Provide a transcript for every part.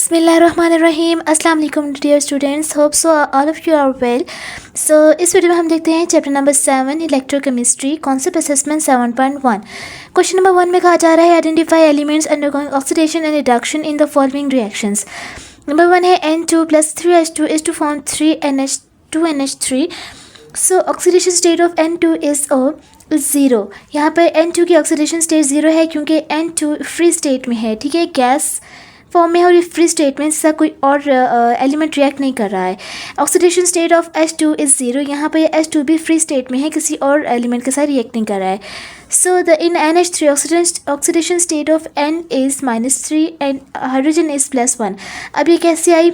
बिस्मिल्लाहिर्रहमानिर्रहीम अस्सलाम वालेकुम dear students, hope so all of you are well. So इस वीडियो में हम देखते हैं chapter number 7 electrochemistry concept assessment 7.1। Question number 1 में कहा जा रहा है identify elements undergoing oxidation and reduction in the following reactions. Number 1 है N2 + 3H2 is to form 3NH2NH3। So oxidation state of N2 is 0। यहाँ पर N2 की oxidation state 0 है क्योंकि N2 फ्री स्टेट में है, ठीक है, गैस फॉर्म में है और ये फ्री स्टेट में इसका कोई और एलिमेंट रिएक्ट नहीं कर रहा है। Oxidation state of H2 is 0। यहाँ पर H2 भी फ्री स्टेट में है, किसी और एलिमेंट के साथ रिएक्ट नहीं कर रहा है। So the in NH3 oxidation state of N is -3 and hydrogen is +1। अब ये कैसे आई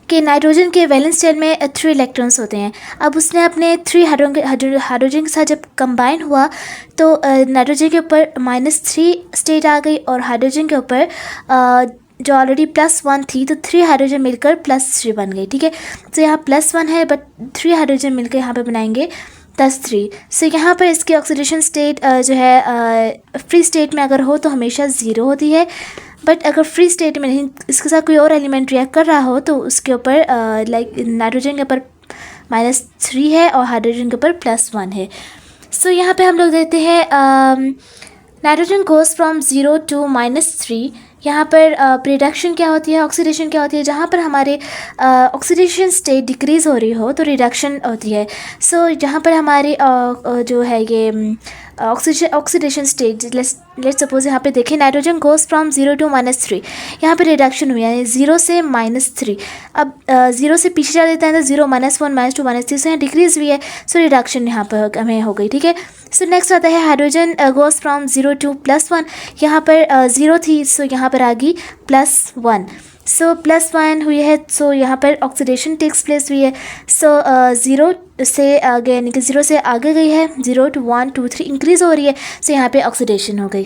कि नाइट्रोजन के वैलेंस शेल में 3 इलेक्ट्रॉन्स होते हैं। अब उसने अपने 3 हाइड्रोजन के साथ जब कंबाइन हुआ तो नाइट्रोजन के ऊपर -3 स्टेट आ गई और हाइड्रोजन के ऊपर जो ऑलरेडी +1 थी, तो 3 हाइड्रोजन मिलकर +3 बन गई, ठीक है। तो यहाँ +1 है बट 3 हाइड्रोजन मिलकर यहाँ पे बनाएंगे +3। सो यहाँ पर इसकी ऑक्सीडेशन स्टेट जो है फ्री स्टेट में अगर हो तो हमेशा 0 होती है, बट अगर फ्री स्टेट में नहीं, इसके साथ कोई और एलिमेंट रिएक्ट कर रहा हो तो उसके ऊपर लाइक नाइट्रोजन के ऊपर -3 है और हाइड्रोजन के ऊपर +1 है। सो यहाँ पे हम लोग देखते हैं नाइट्रोजन गोज़ फ्रॉम 0 to -3। यहाँ पर रिडक्शन क्या होती है, ऑक्सीडेशन क्या होती है, जहाँ पर हमारे ऑक्सीडेशन स्टेट डिक्रीज़ हो रही हो तो रिडक्शन होती है। सो जहाँ पर हमारी जो है ये ऑक्सीडेशन स्टेट, लेट्स सपोज यहाँ पे देखें नाइट्रोजन गोज़ फ्रॉम 0 to -3, यहाँ पे रिडक्शन हुई है 0 से -3। अब 0 से पीछे जा देता है तो 0 -1 -2 -3, सो यहाँ डिक्रीज़ हुई है, सो रिडक्शन यहाँ पर हमें हो गई, ठीक है। सो नेक्स्ट आता है हाइड्रोजन गोज़ फ्रॉम 0 to +1। यहाँ पर 0 थी, सो यहाँ पर आ गई +1। सो +1 हुई है, सो यहाँ पर ऑक्सीडेशन टेक्स प्लेस हुई है। सो 0 से आगे यानी कि 0 से आगे गई है, 0 to 1 2 3 इंक्रीज़ हो रही है, सो यहाँ पे ऑक्सीडेशन हो गई।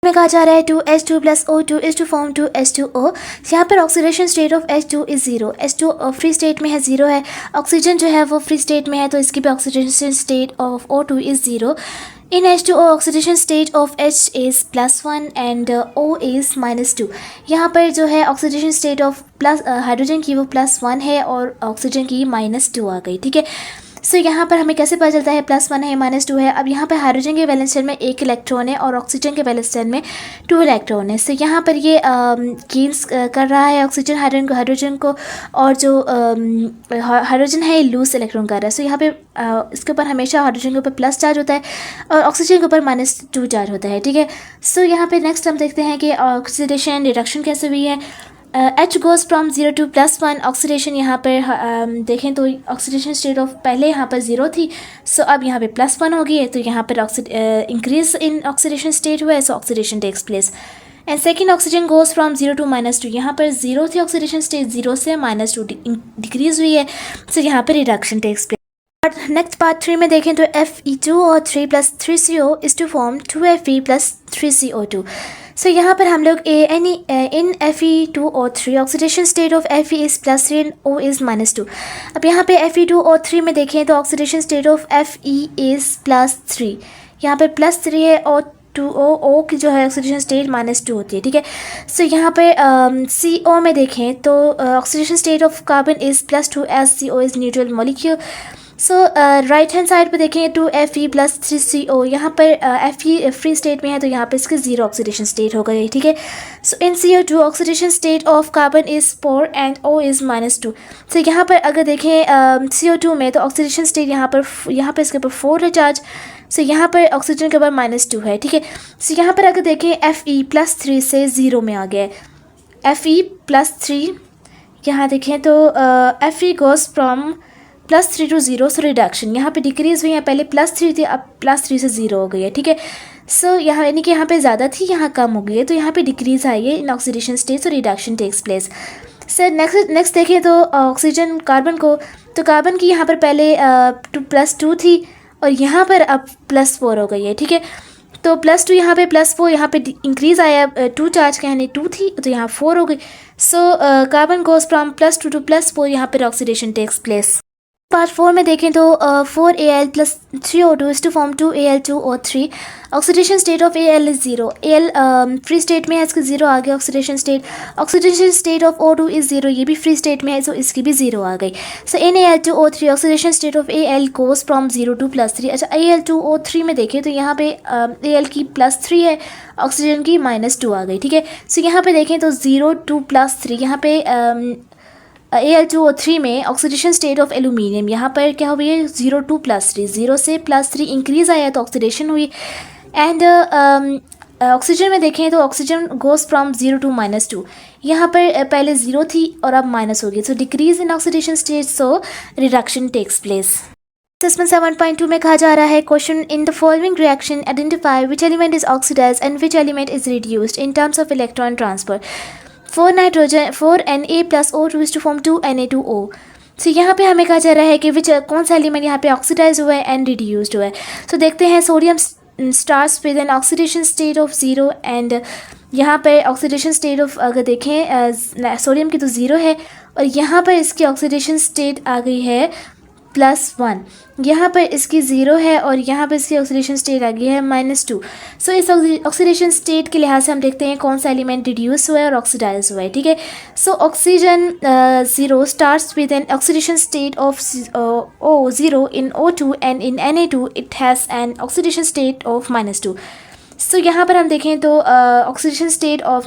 में कहा जा रहा है 2H2 + O2 is to form 2H2O। यहाँ पर oxidation state of H2 is 0। H2 free state में है, 0 है। ऑक्सीजन जो है वो फ्री स्टेट में है, तो इसकी भी oxidation state of O2 is 0। In H2O oxidation state of H is +1 and O is -2। यहाँ पर जो है ऑक्सीडेशन स्टेट ऑफ हाइड्रोजन की वो +1 है और ऑक्सीजन की -2 आ गई, ठीक है। सो यहाँ पर हमें कैसे पता चलता है +1 है -2 है। अब यहाँ पर हाइड्रोजन के वैलेंस शेल में 1 इलेक्ट्रॉन है और ऑक्सीजन के वैलेंस शेल में 2 इलेक्ट्रॉन है। सो यहाँ पर ये गेन्स कर रहा है ऑक्सीजन हाइड्रोजन को, और जो हाइड्रोजन है ये लूज इलेक्ट्रॉन कर रहा है। सो यहाँ पे इसके ऊपर हमेशा हाइड्रोजन के ऊपर प्लस चार्ज होता है और ऑक्सीजन के ऊपर -2 चार्ज होता है, ठीक है। सो यहाँ पे नेक्स्ट हम देखते हैं कि ऑक्सीडेशन रिडक्शन कैसे हुई है। H goes from 0 to +1। Oxidation यहाँ पर देखें तो ऑक्सीडेशन स्टेट ऑफ पहले यहाँ पर 0 थी, सो अब यहाँ पे +1 हो गई है, तो यहाँ पर इंक्रीज इन ऑक्सीडेशन स्टेट हुआ है, so oxidation takes place. And second oxygen goes from 0 to -2। यहाँ पर 0 थी ऑक्सीडेशन स्टेट, 0 से -2 डिक्रीज़ हुई है, सो यहाँ पर reduction takes place. Next part 3 में देखें तो Fe2O3 + 3CO is to form 2Fe + 3CO2। सो यहाँ पर हम लोग इन Fe2O3 oxidation state of Fe is +3 and O is -2। अब यहाँ पे Fe2O3 में देखें तो oxidation state of Fe is +3, यहाँ पे +3 है और O की जो है ऑक्सीडेशन स्टेट -2 होती है, ठीक है। सो यहाँ पे CO में देखें तो oxidation state of carbon is +2 as CO is neutral molecule. So right hand side पे देखें 2Fe + 3CO, यहाँ पर Fe फ्री स्टेट में है, तो यहाँ पे इसकी 0 ऑक्सीडेशन स्टेट हो गई, ठीक है। सो इन CO2 oxidation state of carbon is 4 and O is -2। सो यहाँ पर अगर देखें CO2 में तो ऑक्सीडेशन स्टेट यहाँ पर इसके ऊपर 4 है चार्ज, सो यहाँ पर ऑक्सीजन के ऊपर -2 है, ठीक है। सो यहाँ पर अगर देखें Fe +3 से 0 में आ गया है। Fe +3 यहाँ देखें तो Fe goes from +3 to 0, so reduction यहाँ पे डिक्रीज़ हुई है, पहले +3 थी, अब +3 से 0 हो गई है, ठीक है। सो यहाँ यानी कि यहाँ पे ज़्यादा थी, यहाँ कम हो गई है, तो यहाँ पे डिक्रीज़ आई है in oxidation state, so reduction takes place. Sir next देखें तो ऑक्सीजन कार्बन को, तो कार्बन की यहाँ पर पहले +2 थी और यहाँ पर अब +4 हो गई है, ठीक है। तो +2 यहाँ पे +4 यहाँ पे इंक्रीज़ आया, 2 चार्ज का यानी 2 थी तो यहाँ 4 हो गई। So carbon goes from +2 to +4, यहाँ पर ऑक्सीडेशन टेक्स प्लेस। पार्ट 4 में देखें तो 4Al plus 3O2 is to form 2Al2O3. Oxidation state of Al is zero. Al free state में है, इसका ज़ीरो आ गया oxidation state. Oxidation state of O2 is zero, ये भी फ्री स्टेट में है, सो इसकी भी ज़ीरो आ गई. सो NaL2O3 oxidation state of Al goes from 0 to +3. अच्छा, Al2O3 में देखें तो यहाँ पे Al की +3 है, ऑक्सीजन की -2 आ गई. ठीक है, सो यहाँ पे देखें तो 0 to +3, यहाँ पे Al2O3 में ऑक्सीडेशन स्टेट ऑफ एलुमिनियम, यहाँ पर क्या हुई है 0 to +3, 0 से +3 इंक्रीज़ आया तो ऑक्सीडेशन हुई. एंड ऑक्सीजन में देखें तो ऑक्सीजन गोज़ फ्रॉम 0 to -2, यहाँ पर पहले 0 थी और अब माइनस हो गई, so decrease in oxidation state, so reduction takes place. Assessment 7.2 में कहा जा रहा है question in the following reaction identify which element is oxidised and which element is reduced in terms of electron transfer. 4 Na plus O2 is to form 2 Na2O. So यहाँ पे हमें कहा जा रहा है कि विच कौन सा एलिमेंट यहाँ पे ऑक्सीडाइज हुआ है एंड रिड्यूस्ड हुआ है. सो देखते हैं, sodium starts with an oxidation state of 0 and यहाँ पर ऑक्सीडेशन स्टेट ऑफ अगर देखें सोडियम की तो 0 है और यहाँ पर इसकी ऑक्सीडेशन स्टेट आ गई है +1. यहाँ पर इसकी 0 है और यहाँ पर इसकी ऑक्सीडेशन स्टेट आ गई है -2. सो इस ऑक्सीडेशन स्टेट के लिहाज से हम देखते हैं कौन सा एलिमेंट रिड्यूस हुआ है और ऑक्सीडाइज हुआ है. ठीक है, so oxygen 0 starts with an oxidation state of O0 in O2 and in Na2 it has an oxidation state of -2. सो यहाँ पर हम देखें तो ऑक्सीडेशन स्टेट ऑफ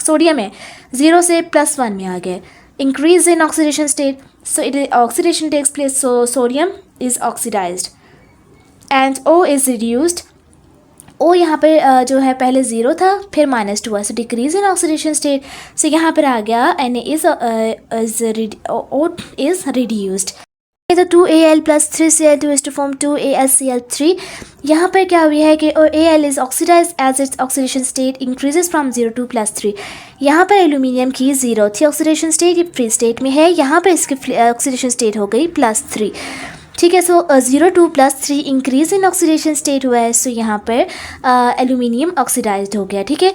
सोडियम है 0 से +1 में आ गया. Increase in oxidation state, so oxidation takes place, so sodium is oxidized and O is reduced. O यहाँ पर जो है पहले 0 था फिर -2 हुआ, so decrease in oxidation state, so यहाँ पर आ गया Na O is reduced. तो 2Al plus 3Cl2 is to form 2AlCl3. यहाँ पर क्या हुआ है कि Al is oxidized as its oxidation state increases from 0 to +3. यहाँ पर एल्यूमिनियम की 0 थी ऑक्सीडेशन स्टेट, ये फ्री स्टेट में है, यहाँ पर इसकी ऑक्सीडेशन स्टेट हो गई +3. ठीक है, सो 0 to +3 increase in oxidation state हुआ है, सो यहाँ पर एल्यूमिनियम ऑक्सीडाइज्ड हो गया. ठीक है,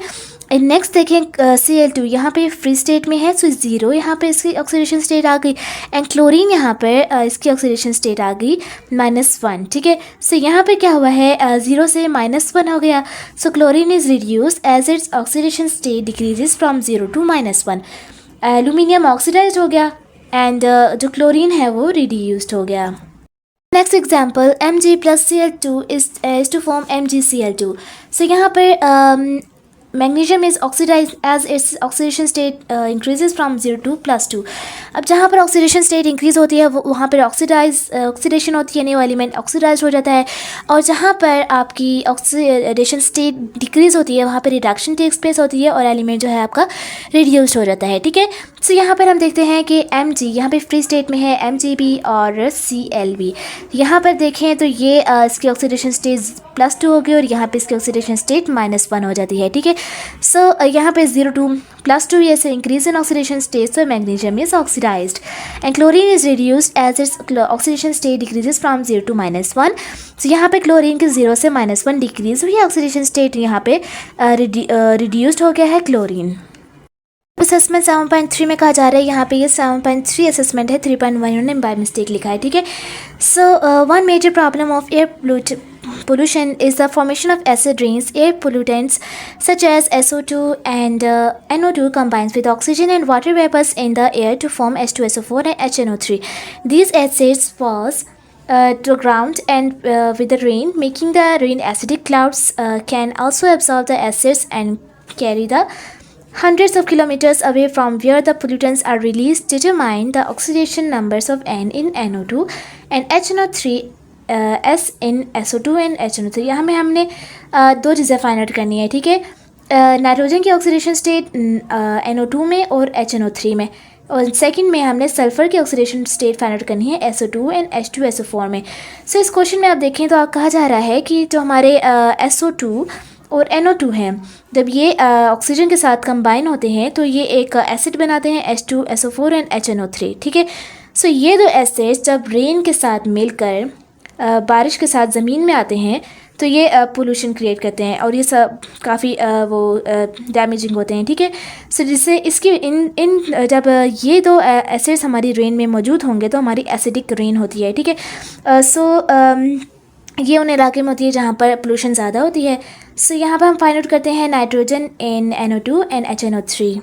नेक्स्ट देखें Cl2 यहाँ पे फ्री स्टेट में है, सो 0 यहाँ पे इसकी ऑक्सीडेशन स्टेट आ गई एंड क्लोरीन यहाँ पर इसकी ऑक्सीडेशन स्टेट आ गई -1. ठीक है, सो यहाँ पे क्या हुआ है 0 से -1 हो गया, so chlorine is reduce as its oxidation state decreases from 0 to -1. Aluminium oxidise हो गया एंड जो क्लोरीन है वो रिड्यूस्ड हो गया. Next example Mg plus Cl2 is to form MgCl2. So यहाँ पर magnesium is oxidise as its oxidation state increases from 0 to +2. अब जहाँ पर ऑक्सीडेशन स्टेट इंक्रीज़ होती है वहाँ पर ऑक्सीडेशन होती है, न्यू एलिमेंट ऑक्सीडाइज हो जाता है, और जहाँ पर आपकी ऑक्सीडेशन स्टेट डिक्रीज़ होती है वहाँ पर रिडक्शन टेक्स प्लेस होती है और एलिमेंट जो है आपका रिड्यूस्ड हो जाता है. ठीक है, सो यहाँ पर हम देखते हैं कि Mg यहाँ पे फ्री स्टेट में है, Mgb और Clb. यहाँ पर देखें तो ये इसकी ऑक्सीडेशन स्टेट +2 हो गई और यहाँ पे इसकी ऑक्सीडेशन स्टेट -1 हो जाती है. ठीक है, सो यहाँ पे 0 to +2 ये से increase in oxidation state, so magnesium is oxidised and chlorine is reduced as its oxidation state decreases from 0 to -1. So यहाँ पे क्लोरीन के 0 से -1 डिक्रीज हुई, ऑक्सीडेशन स्टेट यहाँ पे रिड्यूस्ड हो गया है क्लोरीन. असेसमेंट 7.3 में कहा जा रहा है, यहाँ पे ये 7.3 असेसमेंट है, 3.1 उन्होंने बाय मिस्टेक लिखा है. ठीक है, so one major problem of air pollution is the formation of acid rains. Air pollutants such as SO2 and NO2 combines with oxygen and water vapors in the air to form H2SO4 and HNO3. These acids falls to ground and with the rain, making the rain acidic. Clouds can also absorb the acids and carry the hundreds of kilometers away from where the pollutants are released. Determine the oxidation numbers of N in NO2 and HNO3 S in SO2 and HNO3. यहाँ में हमने दो चीज़ें find out करनी है. ठीक है, nitrogen की ऑक्सीडेशन स्टेट NO2 में और HNO3 में, और सेकंड में हमने सल्फ़र की ऑक्सीडेशन स्टेट फाइंड आउट करनी है SO2 एंड H2SO4 में. सो इस क्वेश्चन में आप देखें तो आप कहा जा रहा है कि जो हमारे SO2 और NO2 हैं, जब ये ऑक्सीजन के साथ कंबाइन होते हैं तो ये एक एसिड बनाते हैं H2SO4 एंड HNO3. ठीक है, सो ये दो एसिड्स जब रेन के साथ मिलकर बारिश के साथ ज़मीन में आते हैं तो ये पोल्यूशन क्रिएट करते हैं और ये सब काफ़ी वो डैमेजिंग होते हैं, ठीक है। सो जिससे इसकी इन जब ये दो एसिड्स हमारी रेन में मौजूद होंगे तो हमारी एसिडिक रेन होती है, ठीक है। ये उन इलाके में होती है जहाँ पर पोल्यूशन ज़्यादा होती है। सो यहाँ पर हम फाइंड आउट करते हैं nitrogen in NO2 and HNO3।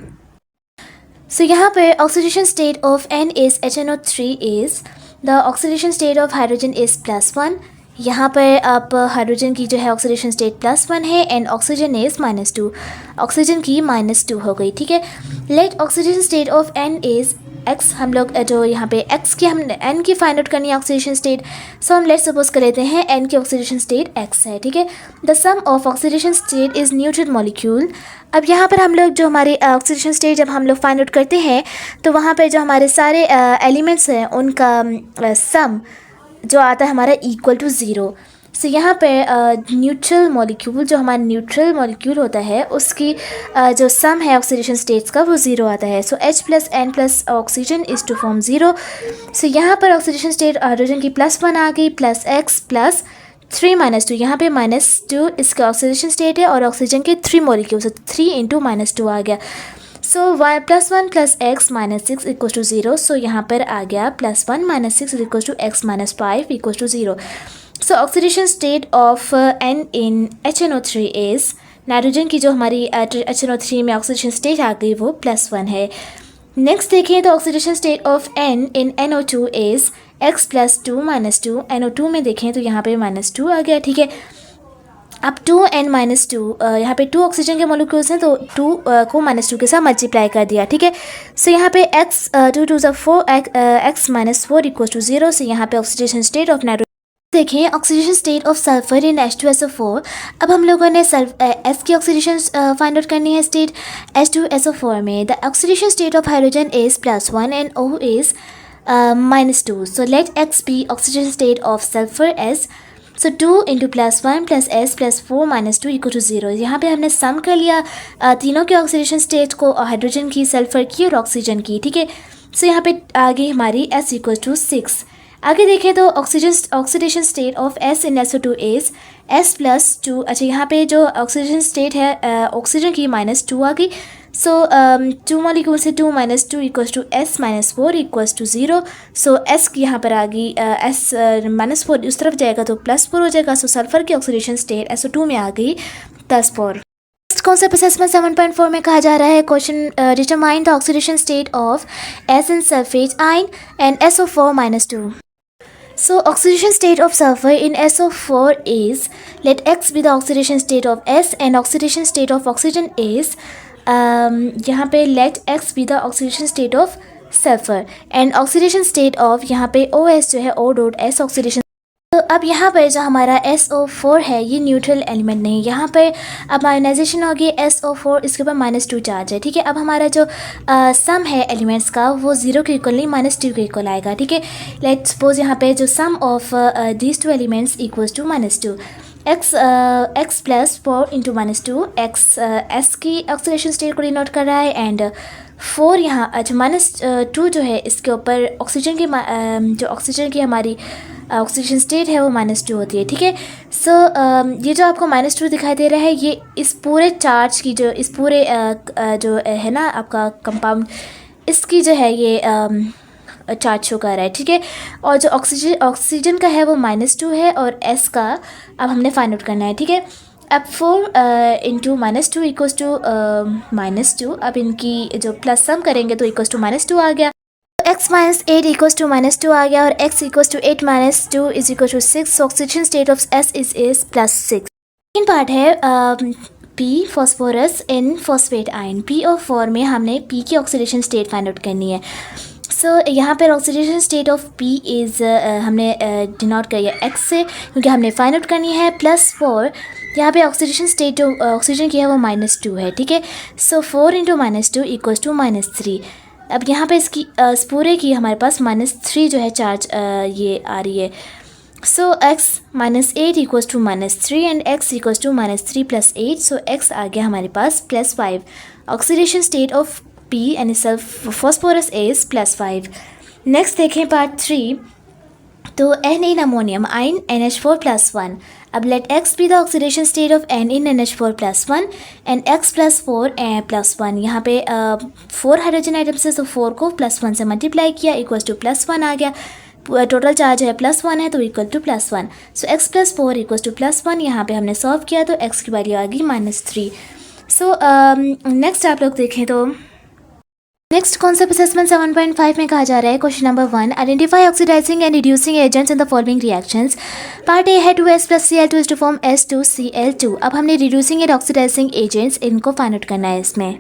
सो यहाँ पर oxidation state of N is HNO3 is the oxidation state of hydrogen is +1। यहाँ पर आप हाइड्रोजन की जो है ऑक्सीडेशन स्टेट +1 है एंड ऑक्सीजन इज़ -2, ऑक्सीजन की -2 हो गई, ठीक है। Let oxidation state of N is X, हम लोग जो यहाँ पे X की हम N की फाइंड आउट करनी है ऑक्सीडेशन स्टेट। सो हम लेट सपोज कर लेते हैं N की ऑक्सीडेशन स्टेट X है, ठीक है। The sum of oxidation state is neutral molecule. अब यहाँ पर हम लोग जो हमारी ऑक्सीडेशन स्टेट जब हम लोग फाइंड आउट करते हैं तो वहाँ पर जो हमारे सारे एलिमेंट्स हैं उनका सम जो आता है हमारा इक्वल टू 0। सो यहाँ पर न्यूट्रल मॉलिक्यूल जो हमारा न्यूट्रल मॉलिक्यूल होता है उसकी जो सम है ऑक्सीडेशन स्टेट्स का वो 0 आता है। So H + N + oxygen is to form 0। So यहाँ पर ऑक्सीडेशन स्टेट हाइड्रोजन की +1 आ गई +X + 3 - 2, यहाँ पे -2 इसका ऑक्सीडेशन स्टेट है और ऑक्सीजन के 3 मॉलिक्यूल, सो 3 × -2 आ गया। सो +1 + X - 6 = 0। सो यहाँ पर आ गया +1 - 6 = X - 5 = 0। So oxidation state of N in HNO3 is, nitrogen की जो हमारी HNO3 में ऑक्सीडेशन स्टेट आ गई वो +1 है। नेक्स्ट देखें तो oxidation state of N in NO2 is X + 2 - 2। NO2 में देखें तो यहाँ पे -2 आ गया, ठीक है। अब 2N - 2, यहाँ पे 2 ऑक्सीजन के मॉलिक्यूल्स हैं तो 2 को -2 के साथ मल्टीप्लाई कर दिया, ठीक है। सो यहाँ पे X 2 × 4 X - 4 = 0। सो यहाँ पे ऑक्सीडेशन स्टेट ऑफ नाइट्रोजन देखें oxidation state of sulphur in H2SO4। अब हम लोगों ने S की ऑक्सीडेशन फाइंड आउट करनी है स्टेट H2SO4 में। The oxidation state of hydrogen is +1 and O is -2। So let X be oxidation state of sulphur S। So 2 × +1 + S + 4 - 2 = 0। यहाँ पे हमने सम कर लिया तीनों के ऑक्सीडेशन स्टेट को, हाइड्रोजन की, सल्फर की और ऑक्सीजन की, ठीक है। सो यहाँ पे आगे हमारी S = 6। आगे देखें तो oxidation state of S in SO2 is S + 2। अच्छा, यहाँ पे जो ऑक्सीडेशन स्टेट है ऑक्सीजन की -2 आ गई। सो 2 मॉलिक्यूल से 2 - 2 = S - 4 = 0। सो S की यहाँ पर आ गई S -4 उस तरफ जाएगा तो +4 हो जाएगा। सो सल्फर की ऑक्सीडेशन स्टेट SO2 में आ गई +4। कॉन्सेप्ट असेसमेंट 7.4 में कहा जा रहा है question determine the oxidation state of S in sulphate ion and SO4 - 2। So oxidation state of sulfur in SO4 is, let X be the oxidation state of S and oxidation state of oxygen is यहाँ पे let X be the oxidation state of sulfur and oxidation state of यहाँ पे OS जो है O.S oxidation। तो अब यहाँ पर जो हमारा SO4 है ये न्यूट्रल एलिमेंट नहीं, यहाँ पर अब आयोनाइजेशन होगी SO4, इसके ऊपर -2 चार्ज है, ठीक है। अब हमारा जो सम है एलिमेंट्स का वो 0 के इक्वल नहीं -2 के इक्वल आएगा, ठीक है। लेट्स सपोज यहाँ पे जो sum of these 2 elements equals to -2। X + 4 × -2, X S की ऑक्सीडेशन स्टेट को डिनोट कर रहा है एंड 4 यहाँ अच्छा -2 जो है इसके ऊपर ऑक्सीजन की जो ऑक्सीजन की हमारी ऑक्सीजन स्टेट है वो -2 होती है, ठीक है। सो ये जो आपको -2 दिखाई दे रहा है ये इस पूरे चार्ज की जो इस पूरे जो है ना आपका कंपाउंड, इसकी जो है ये चार्ज शो कर रहा है, ठीक है। और जो ऑक्सीजन का है वो -2 है और S का अब हमने फाइंड आउट करना है, ठीक है। अब 4 × -2 = -2। अब इनकी जो प्लस सम करेंगे तो = -2 आ गया। X - 8 = -2 आ गया और X = 8 - 2 = 6। Oxygen state of S is +6। Second part है P फॉस्फोरस इन फॉस्फेट आयन। P और 4 में हमने P की ऑक्सीडेशन स्टेट फाइंड आउट करनी है। सो यहाँ पर oxidation state of P is हमने डिनोट किया X से क्योंकि हमने फाइंड आउट करनी है। +4 यहाँ पे ऑक्सीडेशन स्टेट जो ऑक्सीजन की है वो -2 है, ठीक है। सो 4 × -2 = -3। अब यहाँ पे इसकी पूरे की हमारे पास -3 जो है चार्ज ये आ रही है। सो X - 8 = -3 and X = -3 + 8। So X आ गया हमारे पास +5। Oxidation state of P and phosphorus is +5। Next देखें पार्ट 3। तो N in ammonium ion NH4 + 1। अब let x be the oxidation state of n in NH4+1 and x+4 यहाँ पे 4 hydrogen items है, तो 4 को +1 से मल्टीप्लाई किया इक्वल्स टू +1 आ गया। टोटल चार्ज है +1 है तो equal to +1। So x+4 equals to +1, यहाँ पे हमने सॉल्व किया तो x की वैल्यू आ गई -3। सो नेक्स्ट आप लोग देखें तो नेक्स्ट कॉन्सेप्ट असेसमेंट 7.5 में कहा जा रहा है question number 1, identify oxidising and reducing agents in the following reactions. Part A है 2s + Cl2 is to form S2Cl2। अब हमने रिड्यूसिंग एंड ऑक्सीडाइजिंग एजेंट्स इनको फाइंड आउट करना है इसमें।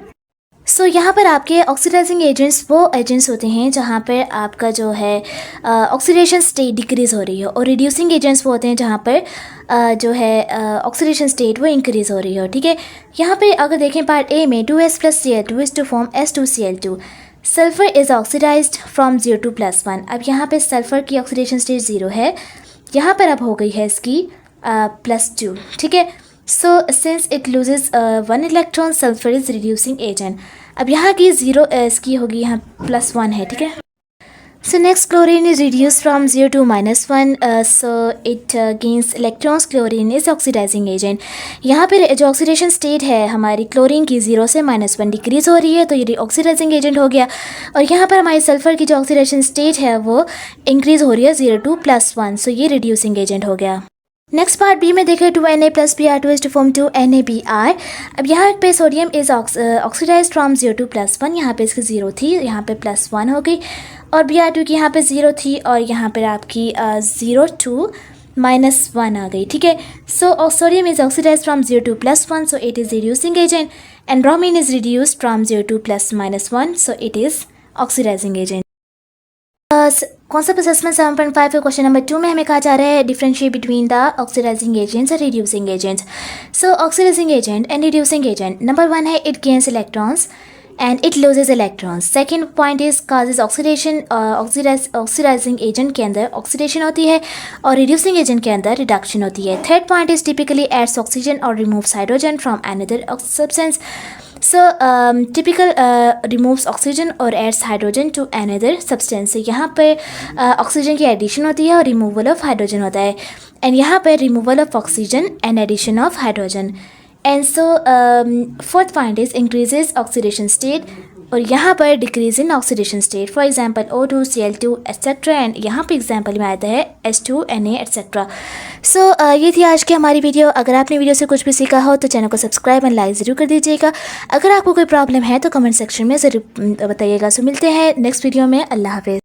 सो यहाँ पर आपके ऑक्सीडाइजिंग एजेंट्स वो एजेंट्स होते हैं जहाँ पर आपका जो है ऑक्सीडेशन स्टेट डिक्रीज़ हो रही है, और रिड्यूसिंग एजेंट्स वो होते हैं जहाँ पर जो है ऑक्सीडेशन स्टेट वो इंक्रीज़ हो रही हो। ठीक है, यहाँ पे अगर देखें पार्ट ए में 2s + Cl2 is to form S2Cl2। Sulphur is oxidised from 0 to +1। अब यहाँ पे सल्फ़र की ऑक्सीडेशन स्टेट 0 है, यहाँ पर अब हो गई है इसकी +2। ठीक है, so since it loses 1 electron sulphur is reducing agent. अब यहाँ की 0 इसकी होगी यहाँ +1 है। ठीक है, so next chlorine is reduce from 0 to -1, so it gains electrons. Chlorine is oxidising agent. यहाँ पर जो ऑक्सीडेशन स्टेट है हमारी क्लोरीन की 0 से -1 डिक्रीज़ हो रही है, तो ये ऑक्सीडाइजिंग एजेंट हो गया। और यहाँ पर हमारी सल्फ़र की जो ऑक्सीडेशन स्टेट है वो इंक्रीज़ हो रही है 0 to +1, सो ये रिड्यूसिंग एजेंट हो गया। नेक्स्ट पार्ट बी में देखें 2Na + Br2 is to form 2NaBr। अब यहाँ पे sodium is oxidise from 0 to +1, यहाँ पे इसकी 0 थी, यहाँ पे +1 हो गई, और Br2 की यहाँ पे 0 थी और यहाँ पर आपकी 0 to -1 आ गई। ठीक है, so sodium is oxidise from 0 to +1, so it is reducing agent, and bromine is reduced from 0 to +1, so it is oxidising agent. Concept assessment 7.5 के क्वेश्चन नंबर 2 में हमें कहा जा रहा है differentiate between the oxidising agents और reducing agents. So oxidising agent and reducing agent, number 1 है it gains electrons and it loses electrons. Second point is causes oxidation. Oxidising agent के अंदर ऑक्सीडेशन होती है और रिड्यूसिंग एजेंट के अंदर reduction होती है। Third point is typically adds oxygen और removes hydrogen from another substance. So typical removes oxygen और adds hydrogen to another substance. यहाँ पर ऑक्सीजन की एडिशन होती है और रिमूवल ऑफ हाइड्रोजन होता है, एंड यहाँ पर removal of oxygen and addition of hydrogen. And so fourth point is increases oxidation state, और यहाँ पर decrease in oxidation state, for example O2, Cl2 etcetera, and यहाँ पे एग्जांपल में आता है H2Na एट्सेट्रा। सो ये थी आज की हमारी वीडियो। अगर आपने वीडियो से कुछ भी सीखा हो तो चैनल को सब्सक्राइब एंड लाइक ज़रूर कर दीजिएगा। अगर आपको कोई प्रॉब्लम है तो कमेंट सेक्शन में ज़रूर बताइएगा। सो मिलते हैं नेक्स्ट वीडियो में। अल्लाह हाफिज़।